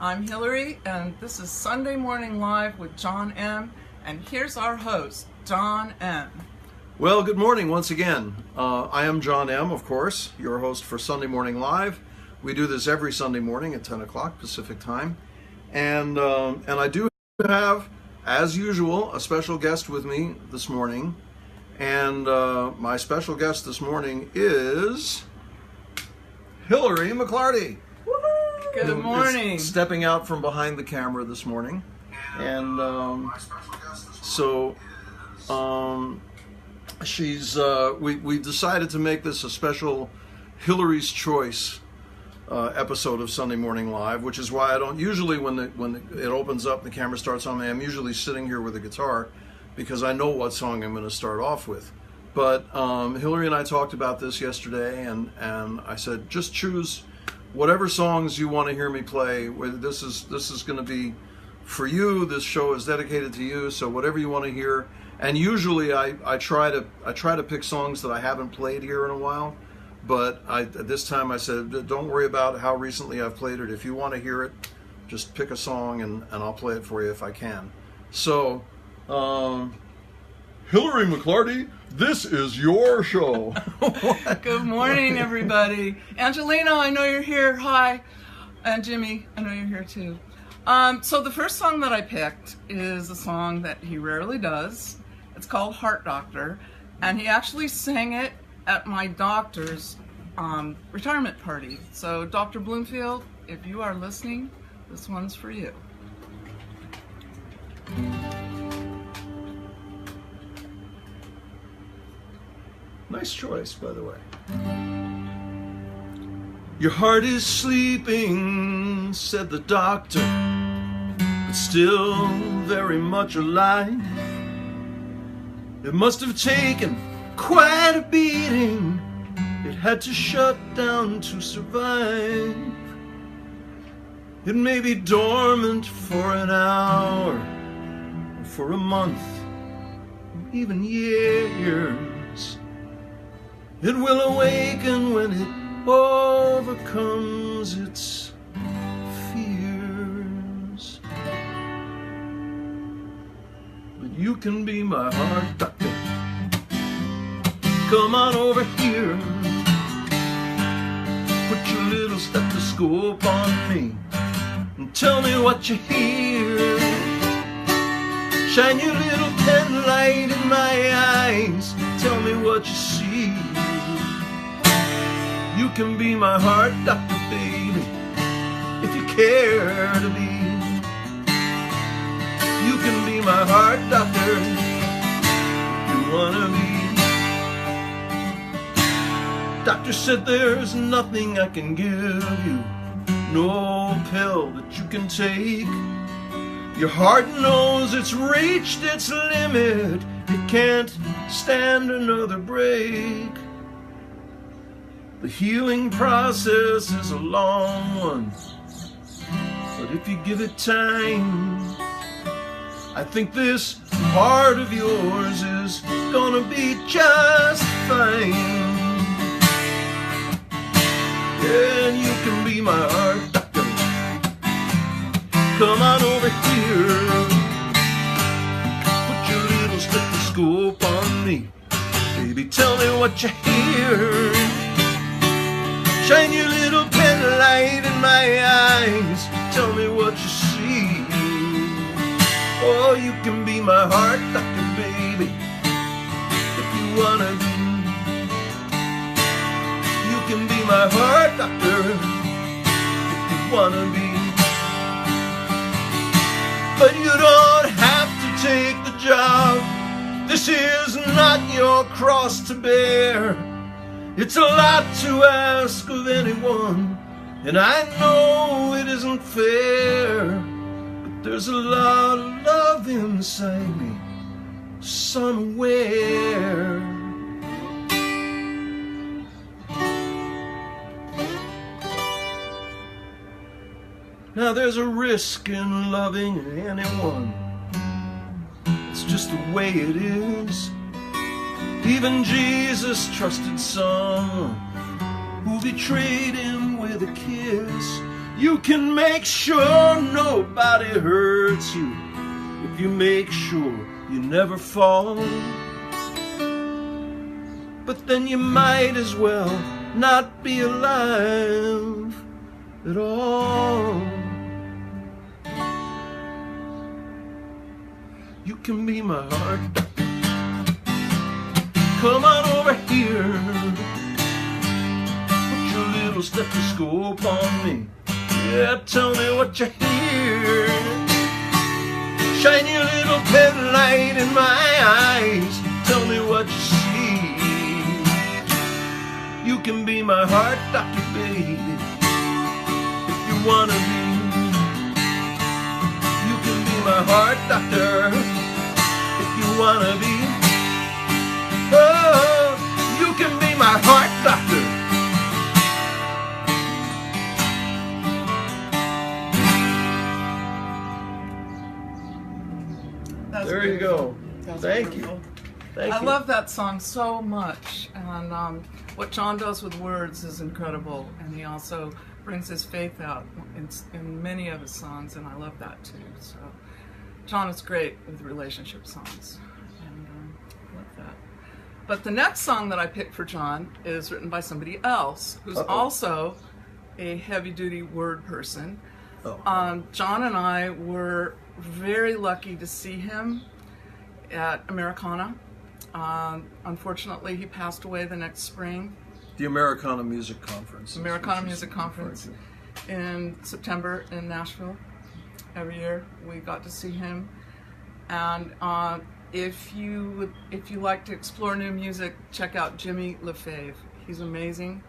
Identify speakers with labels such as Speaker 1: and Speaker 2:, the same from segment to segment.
Speaker 1: I'm Hillorie, and this is Sunday Morning Live with John M. And here's our host, John M.
Speaker 2: Well, good morning once again. I am John M., of course, your host for Sunday Morning Live. We do this every Sunday morning at 10 o'clock Pacific time. And I do have, as usual, a special guest with me this morning. And my special guest this morning is Hillorie McClarty.
Speaker 1: Good morning.
Speaker 2: Stepping out from behind the camera this morning. And we decided to make this a special Hillorie's Choice episode of Sunday Morning Live, which is why I don't usually, when it opens up, the camera starts on me, I'm usually sitting here with a guitar because I know what song I'm going to start off with. But Hillorie and I talked about this yesterday, and I said, just choose whatever songs you want to hear me play. This is going to be for you. This show is dedicated to you, so whatever you want to hear. And usually I try to pick songs that I haven't played here in a while. But this time I said, don't worry about how recently I've played it. If you want to hear it, just pick a song and I'll play it for you if I can. So, Hillorie McClarty, this is your show.
Speaker 1: Good morning, everybody. Angelina, I know you're here. Hi. And Jimmy, I know you're here too. So the first song that I picked is a song that he rarely does. It's called Heart Doctor, and he actually sang it at my doctor's retirement party. So Dr. Bloomfield, if you are listening, this one's for you.
Speaker 2: Nice choice, by the way. Your heart is sleeping, said the doctor, but still very much alive. It must have taken quite a beating. It had to shut down to survive. It may be dormant for an hour, or for a month, or even years. It will awaken when it overcomes its fears. But you can be my heart doctor. Come on over here. Put your little stethoscope on me and tell me what you hear. Shine your little pen light in my eyes. Tell me what you see. You can be my heart doctor, baby, if you care to be. You can be my heart doctor if you wanna be. Doctor said there's nothing I can give you, no pill that you can take. Your heart knows it's reached its limit. It can't stand another break. The healing process is a long one, but if you give it time, I think this heart of yours is gonna be just fine. And you can be my heart doctor. Come on over here. Put your little stethoscope on me. Baby, tell me what you hear. Shine your little pen light in my eyes. Tell me what you see. Oh, you can be my heart doctor, baby, if you wanna be. You can be my heart doctor if you wanna be. But you don't have to take the job. This is not your cross to bear. It's a lot to ask of anyone, and I know it isn't fair. But there's a lot of love inside me, somewhere. Now there's a risk in loving anyone. It's just the way it is. Even Jesus trusted someone who betrayed him with a kiss. You can make sure nobody hurts you if you make sure you never fall. But then you might as well not be alive at all. You can be my heart. Come on over here. Put your little stethoscope on me. Yeah, tell me what you hear. Shine your little pen light in my eyes. Tell me what you see. You can be my heart doctor, baby, if you wanna be. You can be my heart doctor if you wanna be. Oh, you can be my heart doctor. There you go. Thank you. Thank
Speaker 1: I
Speaker 2: you.
Speaker 1: love that song so much, and what John does with words is incredible, and he also brings his faith out in many of his songs, and I love that too. So John is great with relationship songs, and I love that. But the next song that I picked for John is written by somebody else who's also a heavy-duty word person.
Speaker 2: Oh.
Speaker 1: John and I were very lucky to see him at Americana. Unfortunately, he passed away the next spring.
Speaker 2: The Americana Music Conference.
Speaker 1: Americana Music Conference in September in Nashville. Every year we got to see him. And if you like to explore new music, check out Jimmy LaFave. He's amazing.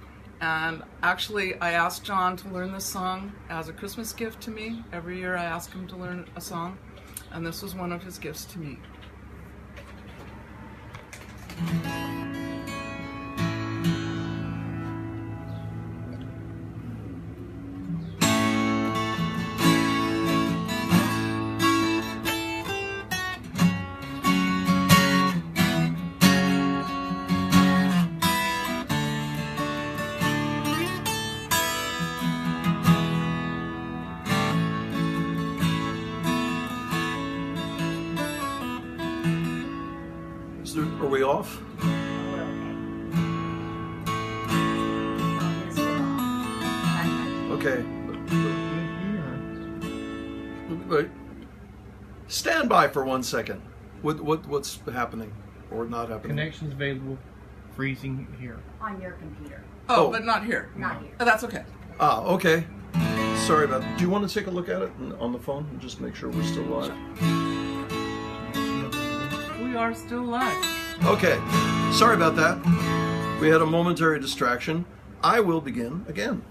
Speaker 1: And actually, I asked John to learn this song as a Christmas gift to me. Every year I ask him to learn a song, and this was one of his gifts to me.
Speaker 2: Are we off? Okay. Wait. Stand by for 1 second. What's happening or not happening?
Speaker 3: Connections available. Freezing here.
Speaker 4: On your computer.
Speaker 1: Oh, but not here.
Speaker 4: Not here.
Speaker 1: Oh, that's okay.
Speaker 2: Ah, okay. Sorry about that. Do you want to take a look at it on the phone and just make sure we're still live?
Speaker 1: We are still live.
Speaker 2: Okay. Sorry about that. We had a momentary distraction. I will begin again.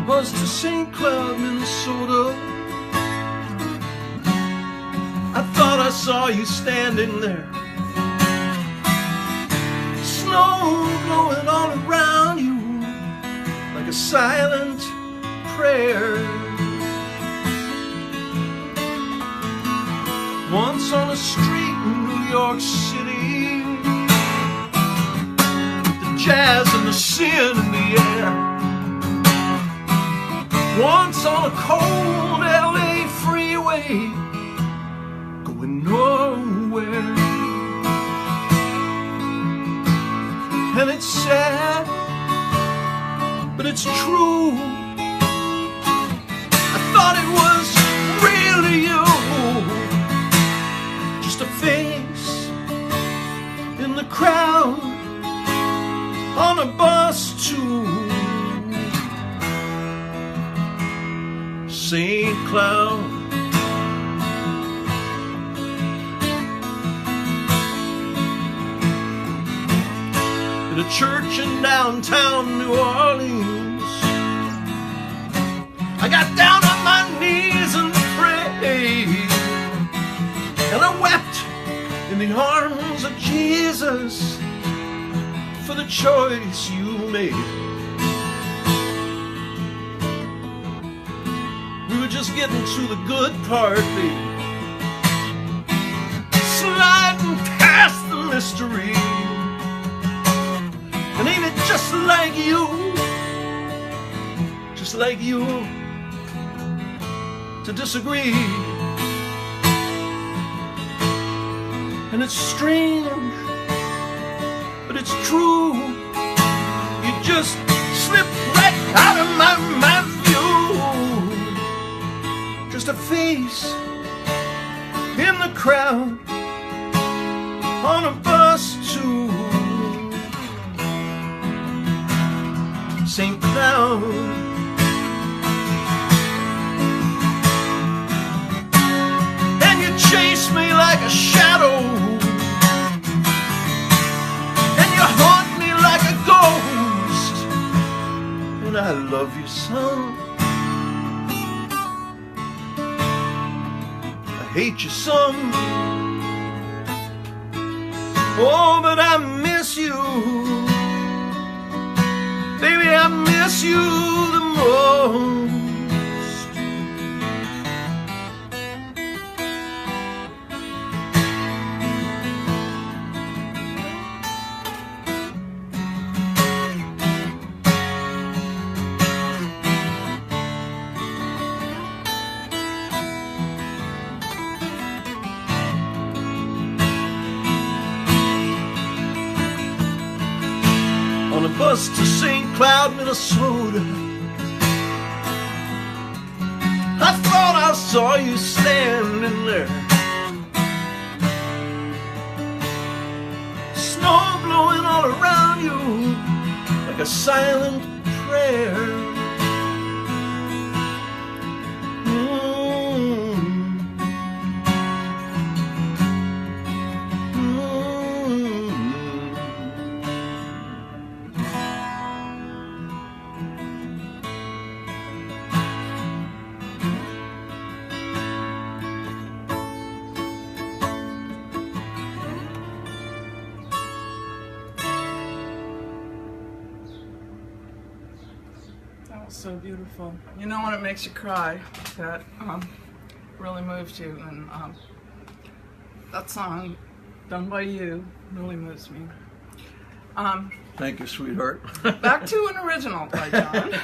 Speaker 2: Bus to St. Cloud, Minnesota. I thought I saw you standing there. Snow blowing all around you like a silent prayer. Once on a street in New York City, with the jazz and the sin in the air. Once on a cold LA freeway, going nowhere. And it's sad, but it's true. I thought it was really you, just a face in the crowd on a bus to St. Cloud. At a church in downtown New Orleans, I got down on my knees and prayed, and I wept in the arms of Jesus for the choice you made. We were just getting to the good part, baby, sliding past the mystery. And ain't it just like you to disagree? And it's strange, but it's true. You just slip right out of my view. Just a face in the crowd on a bus to St. Cloud. And you chase me like a shadow, and you haunt me like a ghost, and I love you some, I hate you some. Oh, but I miss you, baby, I miss you the most. On a bus to St. Cloud, Minnesota, I thought I saw you standing there. Snow blowing all around you like a silent prayer.
Speaker 1: That was so beautiful. You know when it makes you cry, that really moves you, and that song, done by you, really moves me.
Speaker 2: Thank you, sweetheart.
Speaker 1: Back to an original by John.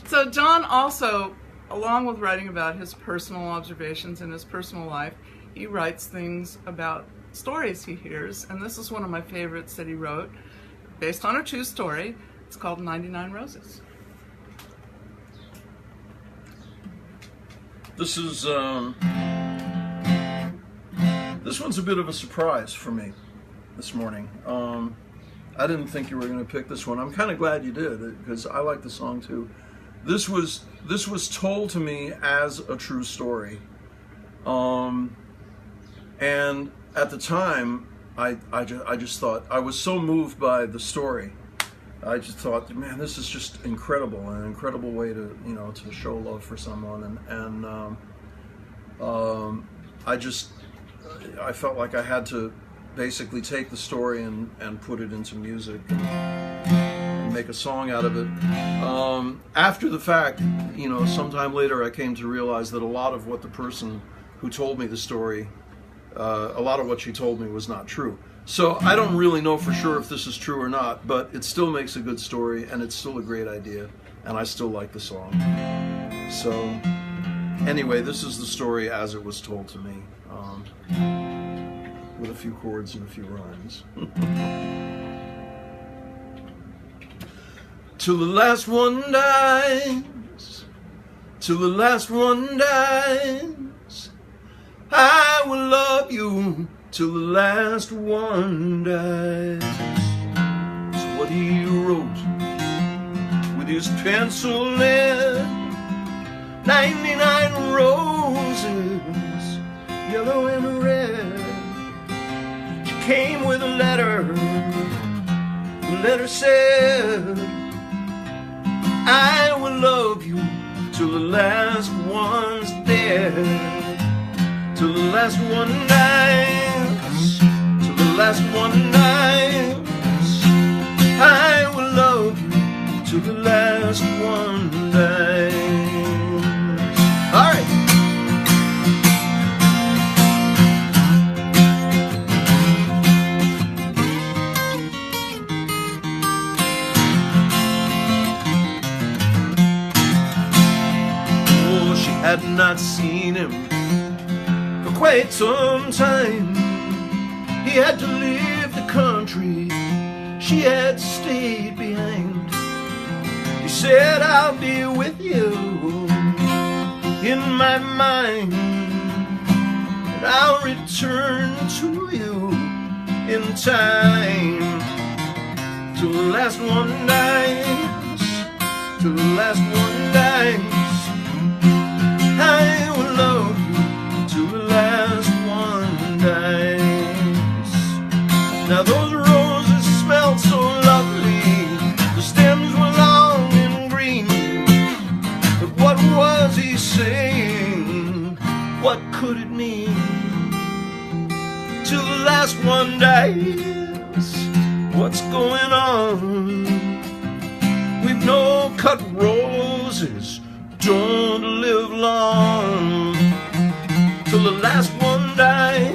Speaker 1: So John also, along with writing about his personal observations in his personal life, he writes things about stories he hears, and this is one of my favorites that he wrote, based on a true story. It's called 99 Roses.
Speaker 2: This is this one's a bit of a surprise for me this morning. I didn't think you were going to pick this one. I'm kind of glad you did, because I like the song too. This was told to me as a true story, and at the time I just thought, I was so moved by the story. I just thought, man, this is just incredible, an incredible way to, to show love for someone, and I felt like I had to basically take the story and put it into music and make a song out of it. After the fact, sometime later, I came to realize that a lot of what the person who told me the story, a lot of what she told me was not true. So I don't really know for sure if this is true or not, but it still makes a good story, and it's still a great idea, and I still like the song. So anyway, this is the story as it was told to me, with a few chords and a few rhymes. Till the last one dies, till the last one dies, I will love you till the last one dies. It's what he wrote with his pencil lead. 99 roses, yellow and red. She came with a letter. The letter said, I will love you till the last one's dead, till the last one dies, till the last one dies. I will love you till the last one dies. All right. Had not seen him for quite some time. He had to leave the country, she had stayed behind. He said, I'll be with you in my mind, and I'll return to you in time. Till the last one dies, till the last one dies. I will love you till the last one dies. Now those roses smelled so lovely, the stems were long and green. But what was he saying? What could it mean? Till the last one dies, what's going on? We've no cut roses, don't live long. Till the last one dies,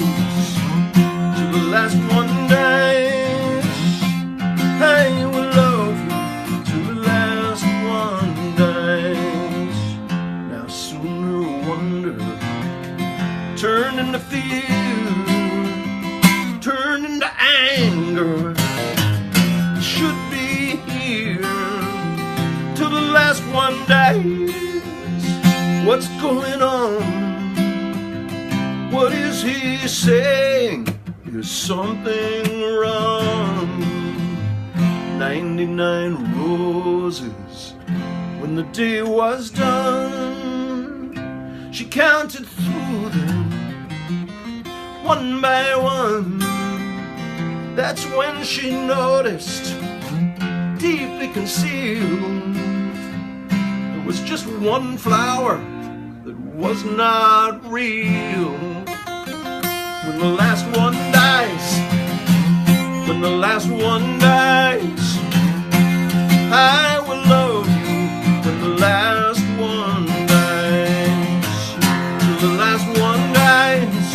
Speaker 2: till the last one dies. I will love you till the last one dies. Now sooner wonder turned into fear, turned into anger. Should be here till the last one dies. What's going on? What is he saying? Is something wrong? 99 roses. When the day was done, she counted through them one by one. That's when she noticed, deeply concealed, there was just one flower that was not real. When the last one dies, when the last one dies, I will love you when the last one dies. Till the last one dies,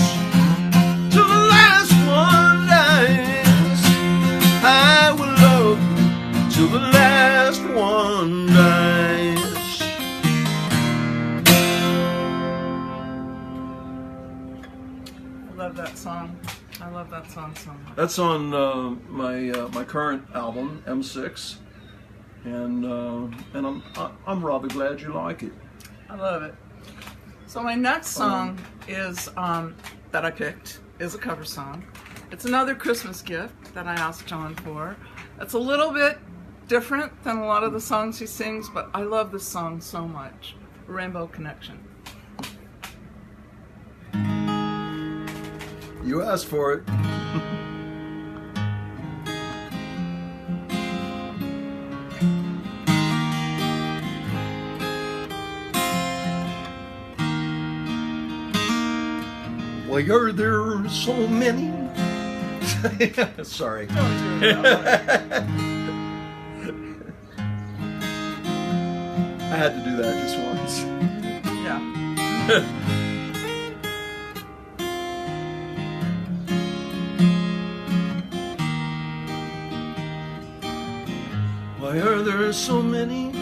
Speaker 2: till the last one dies, I will love you till the last one dies.
Speaker 1: I love that song. I love that song so much.
Speaker 2: That's on my current album, M6, and I'm rather glad you like it.
Speaker 1: I love it. So my next song is that I picked is a cover song. It's another Christmas gift that I asked John for. It's a little bit different than a lot of the songs he sings, but I love this song so much. Rainbow Connection.
Speaker 2: You asked for it. Why are there so many? Sorry. I had to do that just once.
Speaker 1: Yeah.
Speaker 2: Why are there so many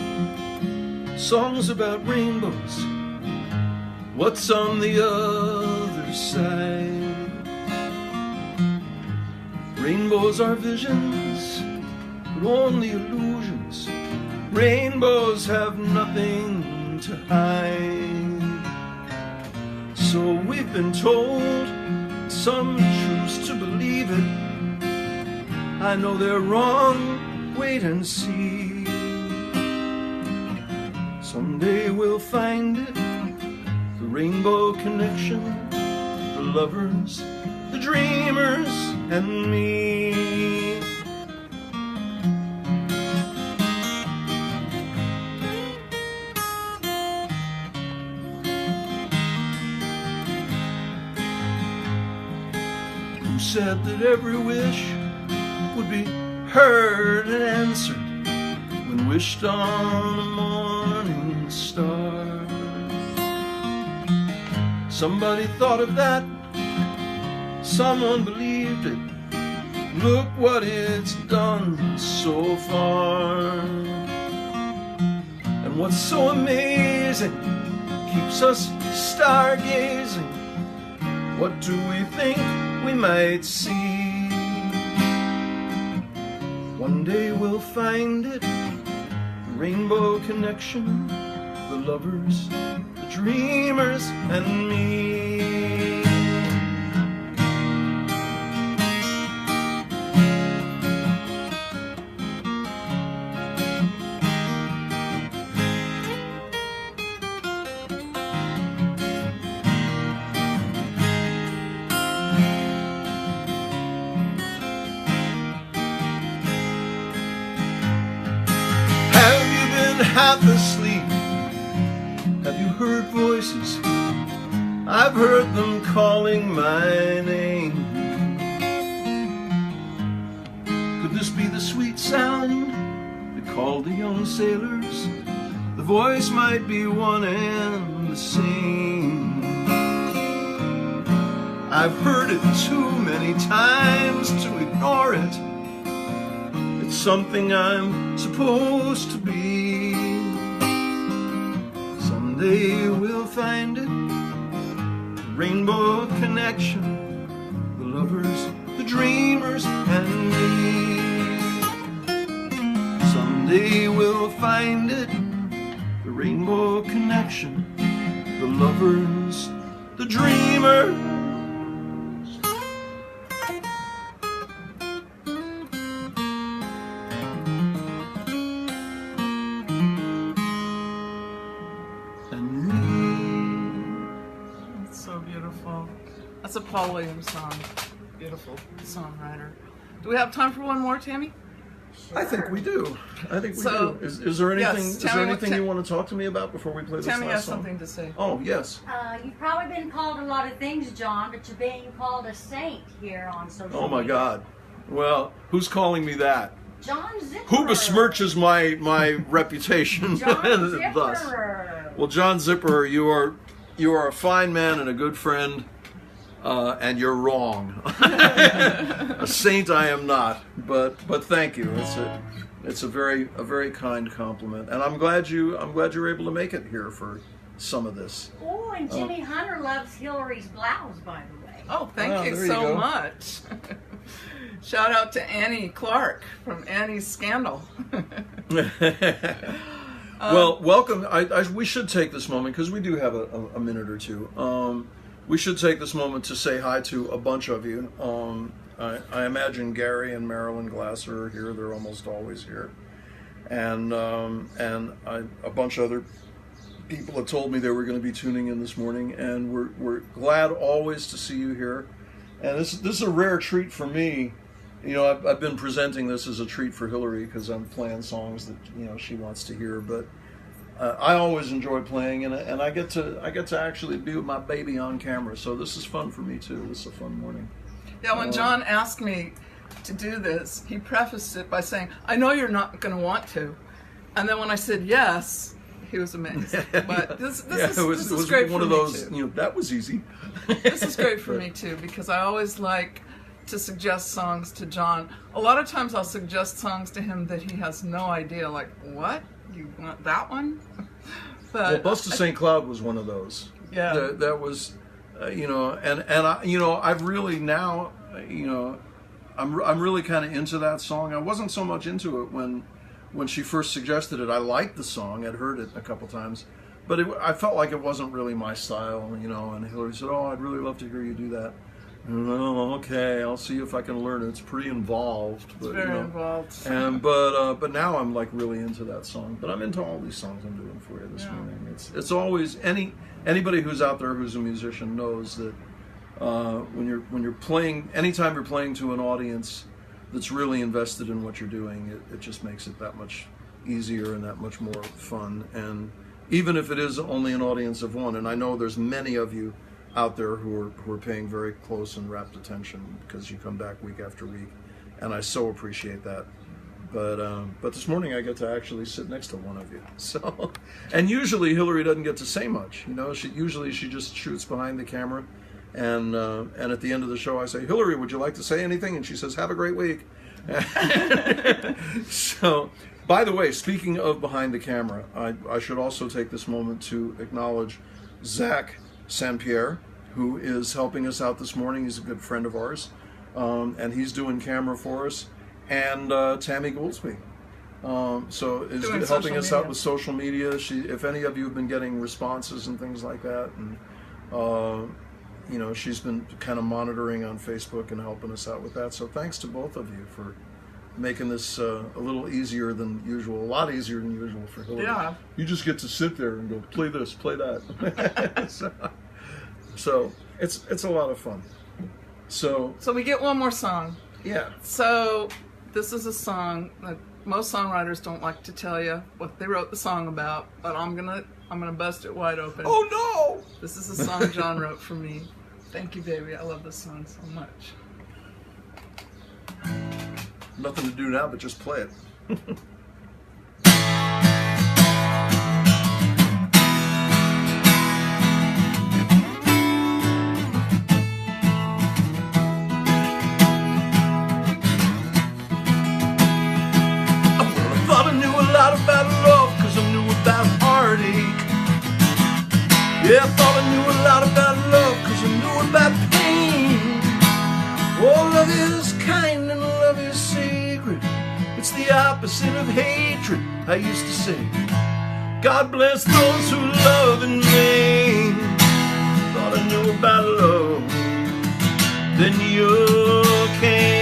Speaker 2: songs about rainbows? What's on the other side? Rainbows are visions, but only illusions. Rainbows have nothing to hide. So we've been told, some choose to believe it. I know they're wrong, wait and see. Someday we'll find it, the rainbow connection, the lovers, the dreamers, and me. Who said that every wish would be heard and answered when wished on a morning star? Somebody thought of that, someone believed it. Look what it's done so far. And what's so amazing keeps us stargazing. What do we think we might see? One day we'll find it, the rainbow connection, the lovers, the dreamers, and me. Half asleep, have you heard voices? I've heard them calling my name. Could this be the sweet sound that called the young sailors? The voice might be one and the same. I've heard it too many times to ignore it. It's something I'm supposed to be. Someday we'll find it, the rainbow connection, the lovers, the dreamers, and me. Someday we'll find it, the rainbow connection, the lovers, the dreamers.
Speaker 1: That's a Paul Williams song. Beautiful songwriter. Do we have time for one more, Tammy?
Speaker 2: I think we do. Do. Is there anything?
Speaker 1: Yes,
Speaker 2: is there anything you want to talk to me about before we play this
Speaker 1: Tammy
Speaker 2: last
Speaker 1: has
Speaker 2: song?
Speaker 1: something to say.
Speaker 2: Oh yes.
Speaker 4: You've probably been called a lot of things, John, but you're being called a saint here on social media.
Speaker 2: Oh my God. Well, who's calling me that?
Speaker 4: John Zipper.
Speaker 2: Who besmirches my reputation?
Speaker 4: John
Speaker 2: Thus.
Speaker 4: Zipper.
Speaker 2: Well, John Zipper, you are a fine man and a good friend, and you're wrong. A saint I am not, but thank you. It's a very kind compliment, and I'm glad you're able to make it here for some of this.
Speaker 4: Oh, and Jimmy Hunter loves Hillorie's blouse, by the way.
Speaker 1: Oh, thank you
Speaker 2: there
Speaker 1: so
Speaker 2: you go.
Speaker 1: much. Shout out to Annie Clark from Annie's Scandal.
Speaker 2: Well, welcome. We should take this moment, because we do have a minute or two. We should take this moment to say hi to a bunch of you. I imagine Gary and Marilyn Glasser are here. They're almost always here. And a bunch of other people have told me they were going to be tuning in this morning, and we're glad always to see you here. And this is a rare treat for me. You know, I've been presenting this as a treat for Hillorie because I'm playing songs that she wants to hear. But I always enjoy playing, and I get to actually be with my baby on camera. So this is fun for me too. This is a fun morning.
Speaker 1: Yeah, when John asked me to do this, he prefaced it by saying, "I know you're not going to want to," and then when I said yes, he was amazed. But this is great
Speaker 2: one
Speaker 1: for
Speaker 2: of
Speaker 1: me
Speaker 2: those.
Speaker 1: too.
Speaker 2: That was easy.
Speaker 1: This is great for me too, because I always like to suggest songs to John. A lot of times I'll suggest songs to him that he has no idea, like, what? You want that one? But
Speaker 2: Well, Bust of St. Cloud was one of those.
Speaker 1: Yeah.
Speaker 2: That was, and I, I've really now, I'm really kind of into that song. I wasn't so much into it when she first suggested it. I liked the song. I'd heard it a couple times, but I felt like it wasn't really my style, and Hillorie said, "Oh, I'd really love to hear you do that." Oh, okay, I'll see if I can learn it. It's pretty involved. But,
Speaker 1: It's very involved.
Speaker 2: And but now I'm like really into that song. But I'm into all these songs I'm doing for you this morning. It's always anybody who's out there who's a musician knows that when you're playing, anytime you're playing to an audience that's really invested in what you're doing, it just makes it that much easier and that much more fun. And even if it is only an audience of one, and I know there's many of you out there who are paying very close and rapt attention because you come back week after week, and I so appreciate that. But this morning I get to actually sit next to one of you. So, and usually Hillorie doesn't get to say much. You know, she just shoots behind the camera, and at the end of the show I say, Hillorie, would you like to say anything? And she says, have a great week. So, by the way, speaking of behind the camera, I should also take this moment to acknowledge Zach St. Pierre, who is helping us out this morning. He's a good friend of ours, and he's doing camera for us. And Tammy Gouldsby, so is
Speaker 1: Doing
Speaker 2: helping us out
Speaker 1: media.
Speaker 2: with social media. If any of you have been getting responses and things like that, and you know, she's been kind of monitoring on Facebook and helping us out with that. So thanks to both of you for making this a little easier than usual, a lot easier than usual for Hillorie.
Speaker 1: Yeah.
Speaker 2: You just get to sit there and go, play this, play that. so it's a lot of fun. So
Speaker 1: we get one more song.
Speaker 2: yeah.
Speaker 1: So this is a song that most songwriters don't like to tell you what they wrote the song about, but I'm gonna bust it wide open.
Speaker 2: Oh no!
Speaker 1: This is a song John wrote for me. Thank you, baby. I love this song so much.
Speaker 2: Nothing to do now but just play it. Yeah, I thought I knew a lot about love, cause I knew about pain. Oh, love is kind and love is sacred. It's the opposite of hatred, I used to say. God bless those who love in vain. Thought I knew about love, then you came.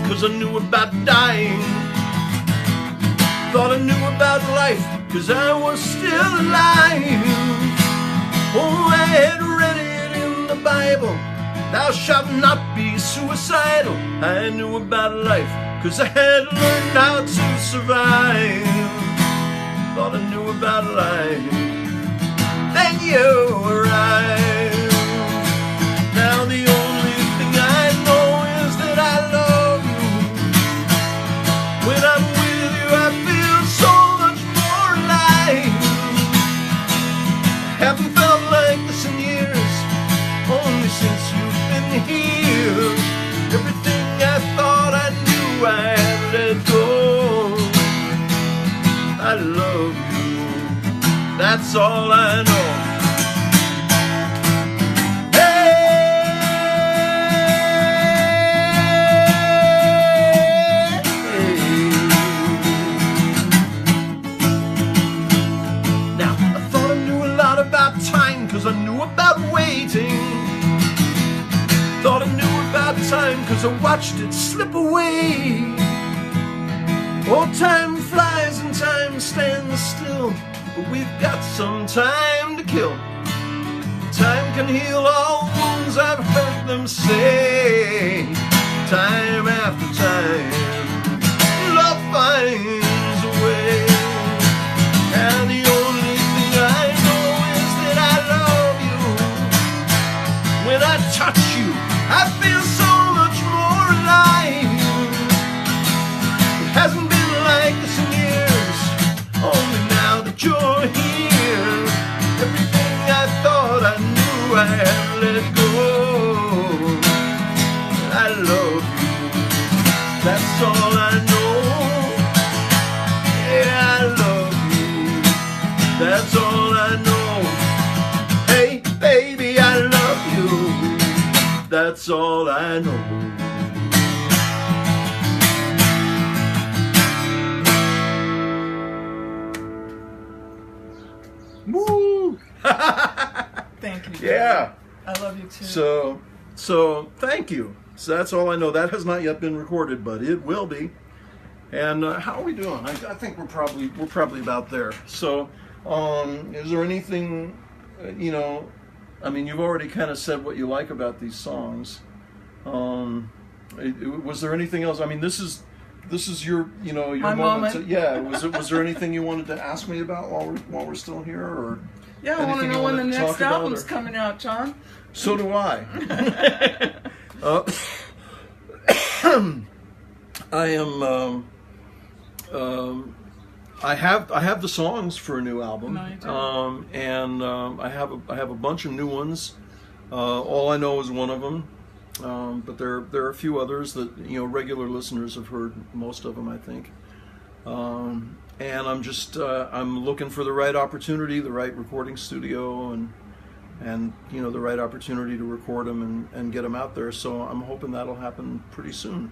Speaker 2: Cause I knew about dying. Thought I knew about life, cause I was still alive. Oh, I had read it in the Bible, thou shalt not be suicidal. I knew about life, cause I had learned how to survive. Thought I knew about life, then you arrived. Now the only thing I know is that I love. When I'm with you, I feel so much more alive. Haven't felt like this in years, only since you've been here. Everything I thought I knew, I had let go. I love you, that's all I know. Cause I knew about waiting. Thought I knew about time, cause I watched it slip away. Oh, time flies and time stands still, but we've got some time to kill. Time can heal all wounds, I've heard them say. Time after time, love finds a way. And the only thing I know is that I love you. When I touch you, I feel so much more alive. It hasn't been like this in years, only now that you're here. Everything I thought I knew, I have let go. I love you, that's all I know. that's all I know. Woo!
Speaker 1: Thank you.
Speaker 2: Yeah.
Speaker 1: I love you too.
Speaker 2: So thank you. So that's all I know. That has not yet been recorded, but it will be. And how are we doing? I think we're probably about there. So, is there anything, I mean, you've already kind of said what you like about these songs. Was there anything else? I mean, this is your your
Speaker 1: My moment.
Speaker 2: Yeah. Was there anything you wanted to ask me about while we're still here, or?
Speaker 1: Yeah, I want to
Speaker 2: anything
Speaker 1: know
Speaker 2: you
Speaker 1: when the
Speaker 2: wanted to
Speaker 1: next
Speaker 2: talk about,
Speaker 1: album's
Speaker 2: or?
Speaker 1: coming out, John.
Speaker 2: So do I. I am. I have the songs for a new album,
Speaker 1: No, you do.
Speaker 2: and I have a bunch of new ones. All I Know is one of them, but there are a few others that regular listeners have heard most of them, I think. And I'm just I'm looking for the right opportunity, the right recording studio, and the right opportunity to record them and get them out there. So I'm hoping that'll happen pretty soon.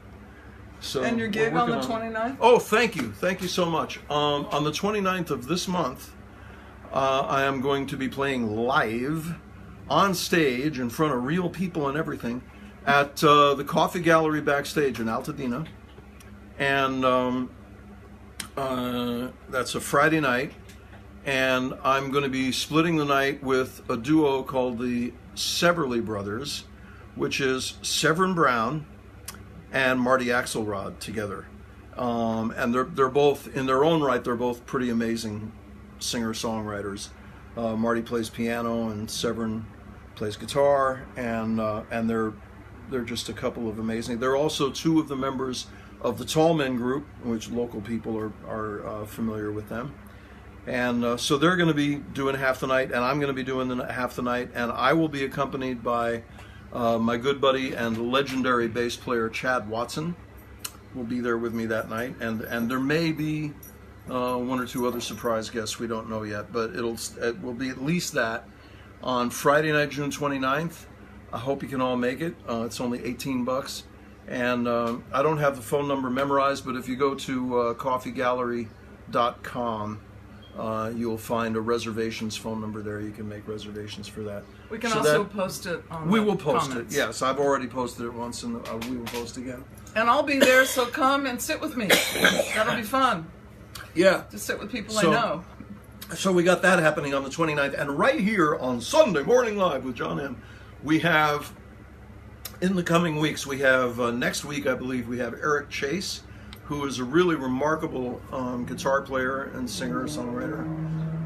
Speaker 2: So
Speaker 1: And your
Speaker 2: we're
Speaker 1: gig on the
Speaker 2: working
Speaker 1: 29th?
Speaker 2: Oh, thank you so much. On the 29th of this month, I am going to be playing live on stage in front of real people and everything at the Coffee Gallery backstage in Altadena, and that's a Friday night. And I'm going to be splitting the night with a duo called the Severly Brothers, which is Severin Brown and Marty Axelrod together. And they're both, in their own right, they're both pretty amazing singer-songwriters. Marty plays piano and Severin plays guitar, and they're just a couple of amazing. They're also two of the members of the Tall Men group, which local people are familiar with them. And so they're going to be doing half the night, and I'm going to be doing half the night, and I will be accompanied by my good buddy and legendary bass player Chad Watson. Will be there with me that night, and there may be one or two other surprise guests, we don't know yet, but it will be at least that on Friday night, June 29th. I hope you can all make it. It's only $18, and I don't have the phone number memorized, but if you go to coffeegallery.com, you'll find a reservations phone number there. You can make reservations for that.
Speaker 1: We can
Speaker 2: So
Speaker 1: also
Speaker 2: that-
Speaker 1: post it on
Speaker 2: We
Speaker 1: the
Speaker 2: will post
Speaker 1: comments.
Speaker 2: it. Yes, I've already posted it once, and we will post again.
Speaker 1: And I'll be there, so come and sit with me. That'll be fun.
Speaker 2: Yeah.
Speaker 1: To sit with people
Speaker 2: So-
Speaker 1: I know.
Speaker 2: So we got that happening on the 29th, and right here on Sunday Morning Live with John M. We have, in the coming weeks, we have next week, I believe, we have Eric Chase, who is a really remarkable guitar player and singer-songwriter,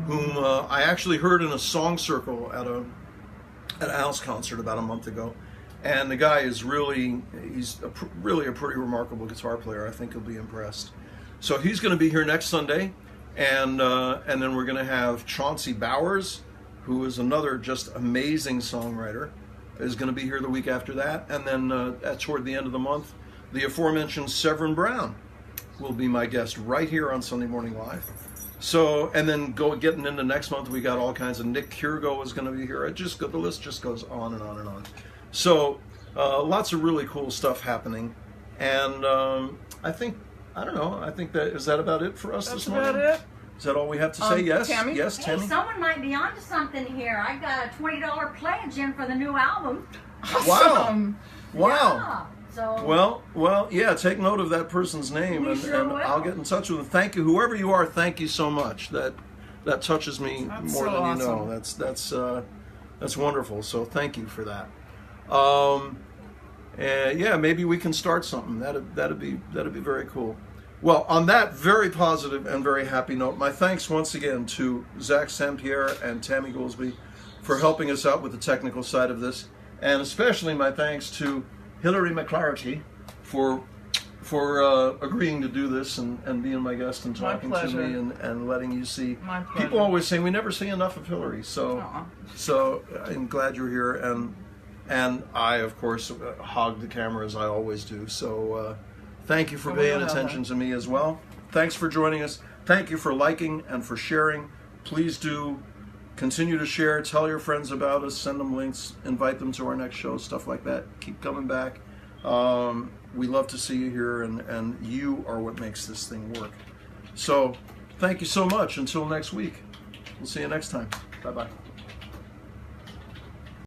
Speaker 2: whom I actually heard in a song circle at a house concert about a month ago. And the guy is really a pretty remarkable guitar player. I think you'll be impressed. So he's going to be here next Sunday, and then we're going to have Chauncey Bowers, who is another just amazing songwriter, is going to be here the week after that. And then toward the end of the month, the aforementioned Severin Brown will be my guest right here on Sunday Morning Live. So, and then getting into next month, we got all kinds of, Nick Kyrgo is going to be here. The list just goes on and on and on. So, lots of really cool stuff happening. And I think is that about it for us
Speaker 1: That's
Speaker 2: this morning?
Speaker 1: about it.
Speaker 2: Is that all we have to say? Yes.
Speaker 1: Tammy?
Speaker 2: Yes,
Speaker 4: Hey,
Speaker 2: Tammy.
Speaker 4: someone might be onto something here. I got a $20 pledge in for the new album.
Speaker 2: Wow. Wow.
Speaker 4: Yeah, so
Speaker 2: Well, yeah, take note of that person's name,
Speaker 4: We
Speaker 2: and,
Speaker 4: sure
Speaker 2: and
Speaker 4: will.
Speaker 2: I'll get in touch with them. Thank you, whoever you are. Thank you so much. That touches me
Speaker 1: That's
Speaker 2: more
Speaker 1: so
Speaker 2: than you know.
Speaker 1: awesome.
Speaker 2: That's wonderful. So thank you for that. Yeah, maybe we can start something. That'd be very cool. Well, on that very positive and very happy note, my thanks once again to Zach Saint-Pierre and Tammy Goolsby for helping us out with the technical side of this, and especially my thanks to Hillorie McClarty for agreeing to do this and being my guest and
Speaker 1: My
Speaker 2: talking to
Speaker 1: pleasure.
Speaker 2: me and letting you see.
Speaker 1: My pleasure.
Speaker 2: People always say we never see enough of Hillorie, so
Speaker 1: Aw.
Speaker 2: so I'm glad you're here, and I of course hog the camera as I always do. So thank you for
Speaker 1: Oh, we
Speaker 2: paying
Speaker 1: don't have
Speaker 2: attention
Speaker 1: that.
Speaker 2: to me as well. Thanks for joining us. Thank you for liking and for sharing. Please do Continue to share, tell your friends about us, send them links, invite them to our next show, stuff like that. Keep coming back. We love to see you here, and you are what makes this thing work. So thank you so much. Until next week. We'll see you next time. Bye-bye.